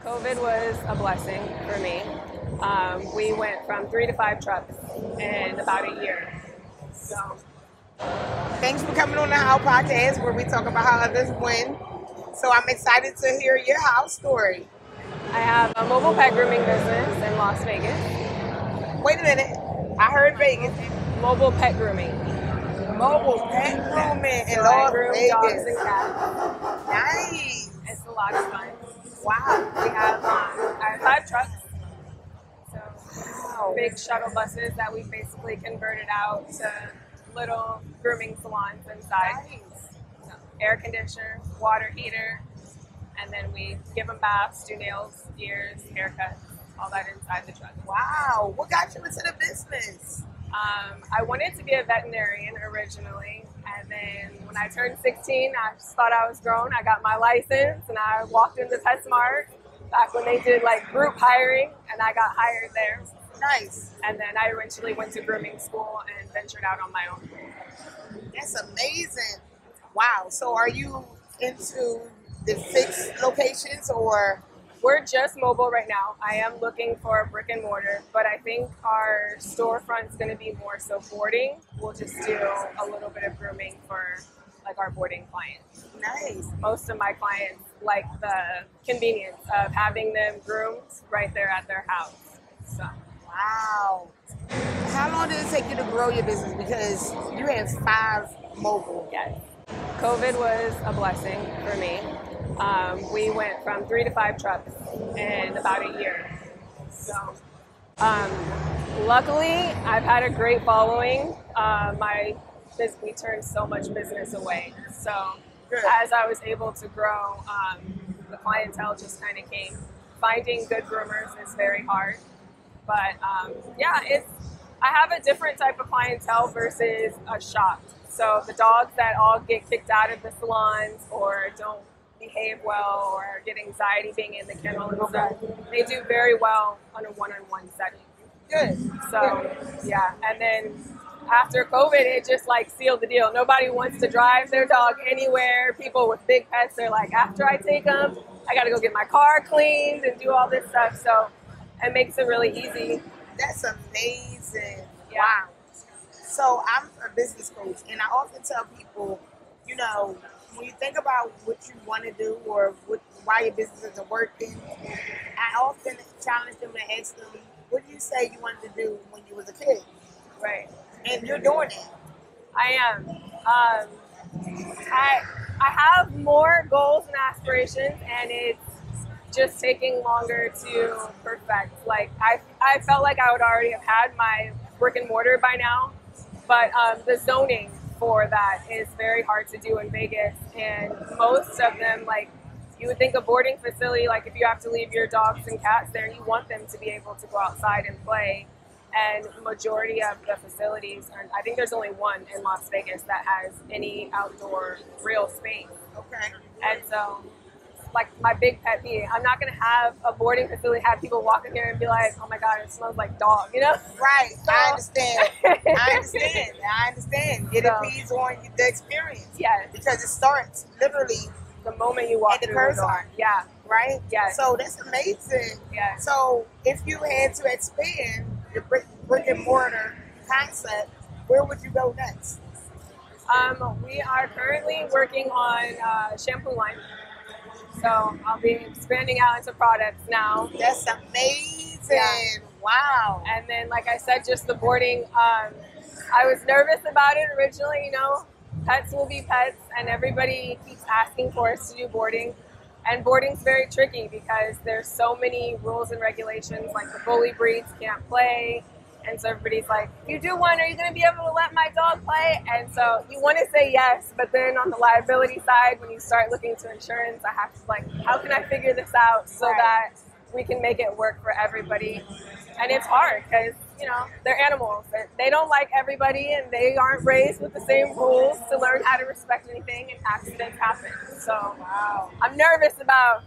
COVID was a blessing for me. We went from 3 to 5 trucks in about a year. So, Thanks for coming on the How Podcast where we talk about how others win. So I'm excited to hear your house story. I have a mobile pet grooming business in Las Vegas. Wait a minute. I heard Vegas. Mobile pet grooming. Mobile pet grooming in So I Las groom Vegas. dogs and cats. Nice. It's a lot of fun. Wow. I have 5 trucks. So Wow. big shuttle buses that we basically converted out to little grooming salons inside. Nice. So, air conditioner, water heater, and then we give them baths, do nails, ears, haircuts, all that inside the truck. Wow. What got you into the business? I wanted to be a veterinarian originally, and then when I turned 16, I just thought I was grown. I got my license, and I walked into PetSmart back when they did like group hiring, and I got hired there. Nice. And then I eventually went to grooming school and ventured out on my own. That's amazing. Wow. So are you into the fixed locations or? We're just mobile right now. I am looking for a brick and mortar, but I think our storefront's going to be more so boarding. We'll just do a little bit of grooming for like our boarding clients. Nice. Most of my clients like the convenience of having them groomed right there at their house. So, Wow. How long did it take you to grow your business? Because you have 5 mobile. yes. COVID was a blessing for me. We went from 3 to 5 trucks in about a year. So, luckily, I've had a great following. We turned so much business away. So, Good. as I was able to grow, the clientele just kind of came. Finding good groomers is very hard. But I have a different type of clientele versus a shop. So the dogs that all get kicked out of the salons or don't behave well or get anxiety being in the kennel and stuff, they do very well on a one-on-one setting. Good. So yeah, and then after COVID, it just like sealed the deal. Nobody wants to drive their dog anywhere. People with big pets, they're like, after I take them, I got to go get my car cleaned and do all this stuff. So it makes it really easy. That's amazing. Yeah. Wow. So I'm a business coach, and I often tell people, when you think about what you want to do or why your business isn't working, I often challenge them and ask them, what do you say you wanted to do when you was a kid? Right. And you're doing it. I am. I have more goals and aspirations, and it's just taking longer to perfect. Like I felt like I would already have had my brick and mortar by now, but the zoning for that is very hard to do in Vegas, and most of them, like you would think a boarding facility, like if you have to leave your dogs and cats there, you want them to be able to go outside and play. And majority of the facilities, I think there's only one in Las Vegas that has any outdoor real space. Okay. And so, like my big pet peeve, I'm not going to have a boarding facility have people walk in here and be like, oh my God, it smells like dog, Right. So, I understand. I understand. It depends on the experience. Yes. Because it starts literally The moment you walk at the through the door. curbside. Yeah. Right? Yes. So that's amazing. Yes. So if you had to expand your brick and mortar concept, where would you go next? We are currently working on shampoo line. So I'll be expanding out into products now. That's amazing. Yeah. Wow. And then, like I said, just the boarding. I was nervous about it originally, Pets will be pets, and everybody keeps asking for us to do boarding. And boarding's very tricky because there's so many rules and regulations, like the bully breeds can't play. And so everybody's like, if you do one, are you going to be able to let my dog play? And so you want to say yes, but then on the liability side, when you start looking to insurance, I have to how can I figure this out so that we can make it work for everybody? And it's hard because, they're animals. They don't like everybody, and they aren't raised with the same rules to learn how to respect anything, and accidents happen. So I'm nervous about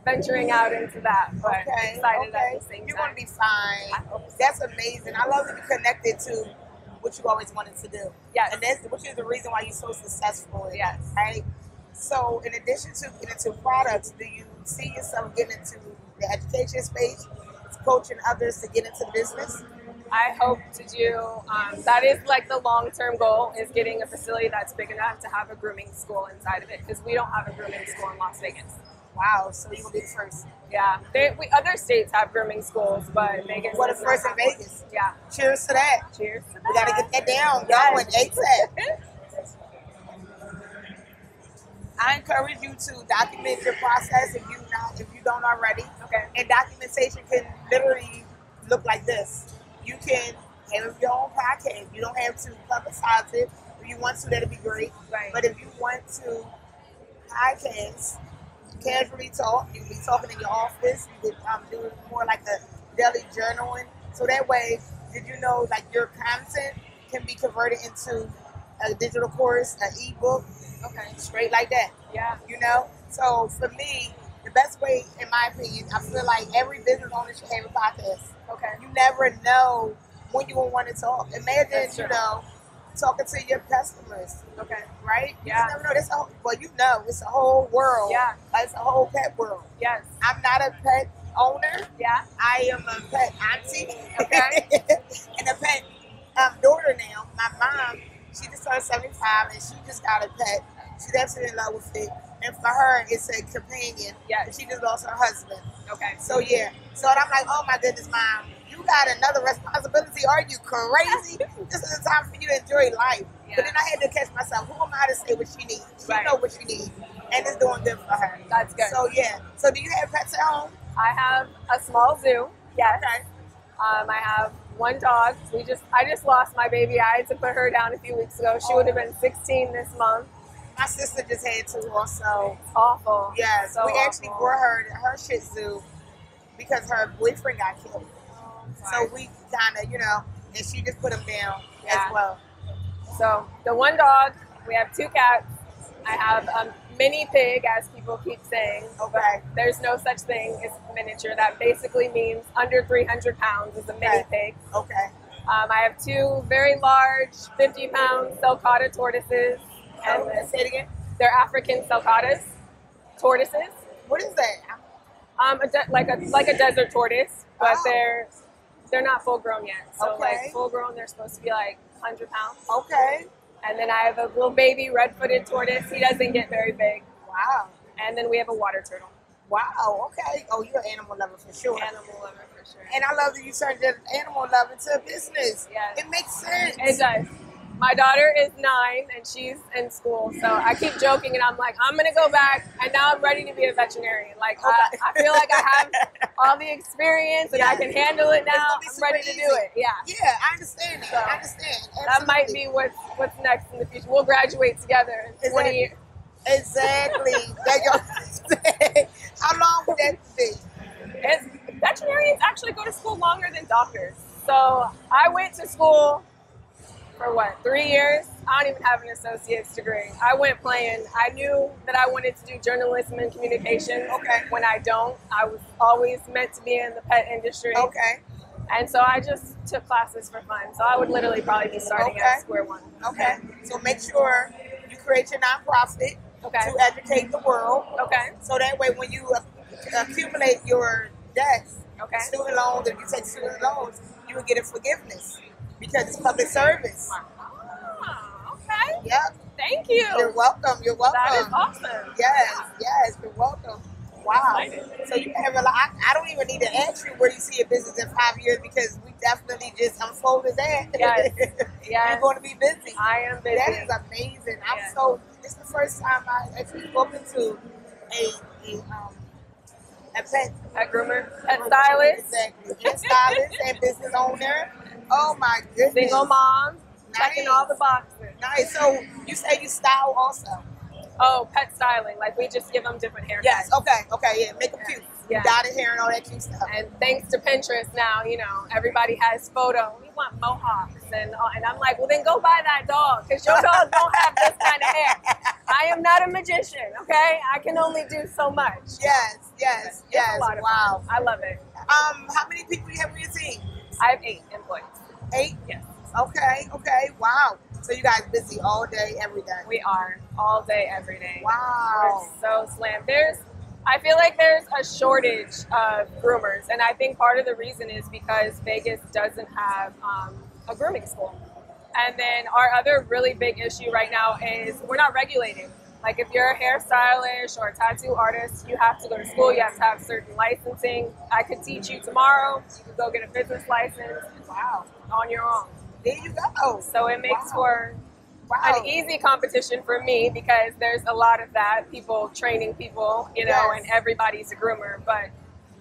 venturing out into that, but excited at the same time. You're going to be fine. That's amazing. I love that you're connected to what you always wanted to do. Yes. And which is the reason why you're so successful. Yes. Right? So in addition to getting into products, do you see yourself getting into the education space, coaching others to get into business? I hope to do, that is like the long-term goal, is getting a facility that's big enough to have a grooming school inside of it, because we don't have a grooming school in Las Vegas. Wow, so you're going to be the first. Yeah, other states have grooming schools, but Vegas. What, the first in Vegas? One. Yeah. Cheers to that. Cheers to that. We got to get that down. Yes. Going ASAP. I encourage you to document your process if you don't already. Okay. And documentation can literally look like this. You can have your own podcast. You don't have to publicize it. If you want to, that'd be great. Right. But if you want to podcast, casually talk, you can be talking in your office. You could do it more like a daily journaling. So that way, did you know, like, your content can be converted into a digital course, an ebook, Okay. straight like that. Yeah. You know? So for me, the best way, in my opinion, I feel like every business owner should have a podcast. Okay. You never know when you're going to want to talk. Imagine, That's you true. know, talking to your customers, Okay. right? You Yeah. just never know. It's a whole world. Yeah. It's a whole pet world. Yes. I'm not a pet owner. Yeah. I am a pet auntie. Okay. And a pet daughter now. My mom, she just turned 75 and she just got a pet. She's absolutely in love with it. And for her, it's a companion. Yeah. And she just lost her husband. Okay. So, yeah. So, and I'm like, oh my goodness, Mom, you got another responsibility. Are you crazy? This is the time for you to enjoy life. Yeah. But then I had to catch myself. Who am I to say what she needs? She Right. know what she needs. And it's doing good for her. That's good. So, yeah. So, do you have pets at home? I have a small zoo. Yes. Okay. I have one dog. I just lost my baby. I had to put her down a few weeks ago. She would have been 16 this month. My sister just had two also. It's awful. Yes, So we actually awful. brought her Shih Tzu because her boyfriend got killed. So we kind of, and she just put him down Yeah. as well. So the one dog, we have two cats. I have a mini pig, as people keep saying. Okay. There's no such thing as miniature. That basically means under 300 pounds is a mini pig. Okay. I have two very large 50-pound sulcata tortoises. And Say it again. they're African sulcatas, tortoises. What is that? Like a desert tortoise, but Oh. they're not full grown yet. So Okay. like full grown, they're supposed to be like 100 pounds. Okay. And then I have a little baby red-footed tortoise. He doesn't get very big. Wow. And then we have a water turtle. Wow. Okay. Oh, you're an animal lover for sure. Animal lover for sure. And I love that you turned your animal love into a business. Yes. It makes sense. It does. My daughter is 9 and she's in school, so I keep joking and I'm like, I'm gonna go back, and now I'm ready to be a veterinarian. Like Okay. I feel like I have all the experience and I can handle it now. It's I'm gonna be ready to super do easy. it. Yeah. Yeah, I understand that. So, I understand. That might Absolutely. be what's next in the future. We'll graduate together in 20 years. Exactly. How long would that be? Veterinarians actually go to school longer than doctors. So I went to school for 3 years? I don't even have an associate's degree. I went playing. I knew that I wanted to do journalism and communications. Okay. When I don't, I was always meant to be in the pet industry. Okay. And so I just took classes for fun. So I would literally probably be starting at square one. Okay. So make sure you create your nonprofit Okay. to educate the world. Okay. So that way when you accumulate your debts, Okay. student loans, if you take student loans, you will get a forgiveness because it's public service. Ah, okay. Yep. Thank you. You're welcome. You're welcome. That is awesome. Yes, you're welcome. Wow. So you have a lot. I don't even need to ask you where you see your business in 5 years because we definitely just unfolded that. Yes. You're Yes. going to be busy. I am busy. That is amazing. Yeah. This is the first time I actually spoken to a pet groomer, pet stylist, exactly, pet stylist and business owner. Oh my goodness. single mom, checking Nice. all the boxes. Nice. So you say you style also? Oh, pet styling. Like we just give them different haircuts. Yes. Okay. Yeah. Make them cute. Yeah. Dyed hair and all that cute stuff. And thanks to Pinterest now, everybody has photo. We want mohawks. And I'm like, well, then go buy that dog because your dog don't have this kind of hair. I am not a magician, okay? I can only do so much. Yes. It's a lot of Wow. fun. I love it. How many people do you have on your team? I have 8 employees. 8? Yes. Okay. Wow. So you guys busy all day, every day. We are all day, every day. Wow. We're so slammed. I feel like there's a shortage of groomers, and I think part of the reason is because Vegas doesn't have a grooming school. And then our other really big issue right now is we're not regulated. Like if you're a hairstylist or a tattoo artist, you have to go to school, you have to have certain licensing. I could teach you tomorrow, you could go get a business license, wow, on your own. There you go. So it makes for an easy competition for me because there's a lot of that, people training people, you know, and everybody's a groomer, but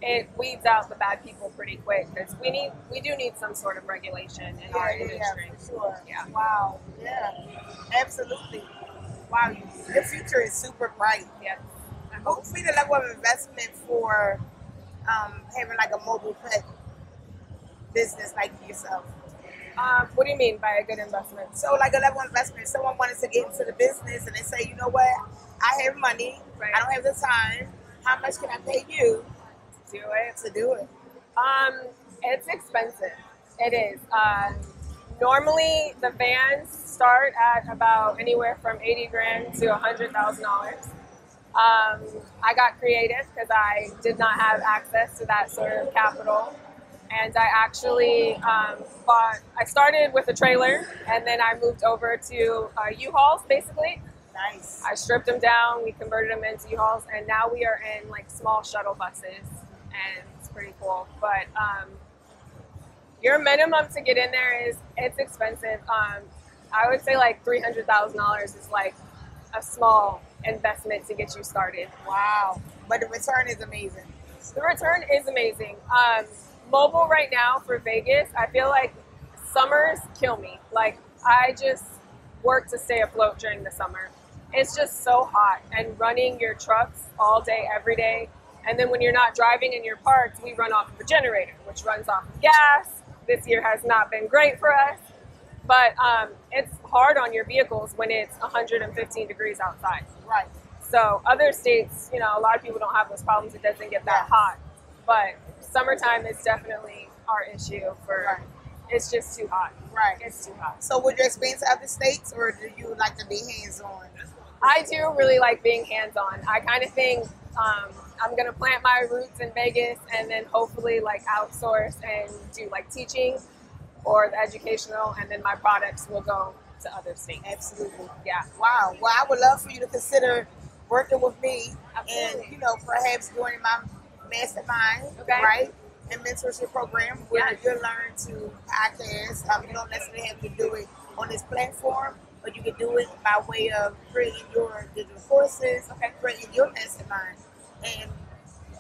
it weeds out the bad people pretty quick because we do need some sort of regulation in our industry. For sure. Yeah. Wow. Yeah. Absolutely. Wow. Your future is super bright. Yes. What would be the level of investment for having like a mobile pet business like yourself? What do you mean by a good investment? So like a level of investment, if someone wanted to get into the business and they say, you know what, I have money, I don't have the time, how much can I pay you to do it? It's expensive. It is. Normally the vans start at about anywhere from 80 grand to $100,000. I got creative because I did not have access to that sort of capital. And I actually I started with a trailer and then I moved over to U-Hauls basically. Nice. I stripped them down, we converted them into U-Hauls, and now we are in like small shuttle buses and it's pretty cool. But your minimum to get in there it's expensive. I would say like $300,000 is like a small investment to get you started. Wow. But the return is amazing. The return is amazing. Mobile right now for Vegas, I feel like summers kill me. Like I just work to stay afloat during the summer. It's just so hot and running your trucks all day, every day. And then when you're not driving in your parks, we run off of a generator, which runs off of gas. This year has not been great for us, but it's hard on your vehicles when it's 115 degrees outside. Right. So other states, you know, a lot of people don't have those problems. It doesn't get that hot, but summertime is definitely our issue for, it's just too hot. Right. It's too hot. So would you expand to other states or do you like to be hands-on? I do really like being hands-on. I kind of think I'm going to plant my roots in Vegas and then hopefully like outsource and do like teaching or the educational, and then my products will go to other states. Absolutely. Yeah. Wow. Well, I would love for you to consider working with me. Absolutely. And, you know, perhaps joining my mastermind, right? And mentorship program where you learn to podcast. You don't necessarily have to do it on this platform, but you can do it by way of creating your digital courses, creating your mastermind, and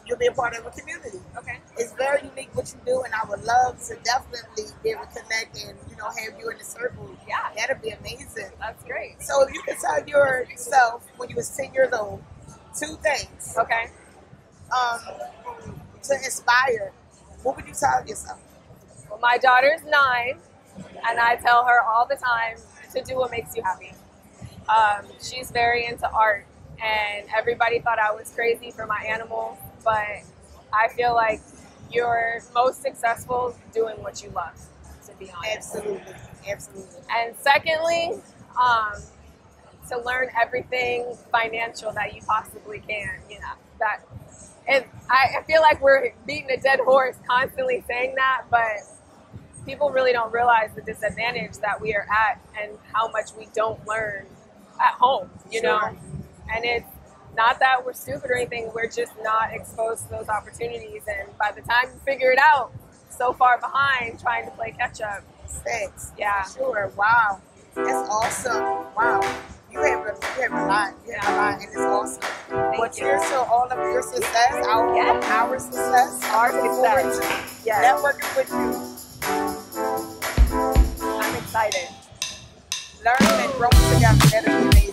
you'll be a part of a community. Okay. It's very unique what you do, and I would love to definitely be able to connect and, you know, have you in the circle. Yeah. That'd be amazing. That's great. So if you could tell yourself when you was 10 years old 2 things. Okay. To inspire, what would you tell yourself? Well, my daughter's 9, and I tell her all the time to do what makes you happy. She's very into art, and everybody thought I was crazy for my animals, but I feel like you're most successful doing what you love, to be honest. Absolutely, absolutely. And secondly, to learn everything financial that you possibly can, you know, that. And I feel like we're beating a dead horse constantly saying that, but people really don't realize the disadvantage that we are at and how much we don't learn at home, you know? And it's not that we're stupid or anything, we're just not exposed to those opportunities. And by the time you figure it out, so far behind trying to play catch up. Thanks. Yeah. Sure. Wow. That's awesome. Wow. You have a lot. You have a lot, and it's awesome. Well, cheers to all of your success, our success, our success. Networking with you. I'm excited. Learning and growing together. That is amazing.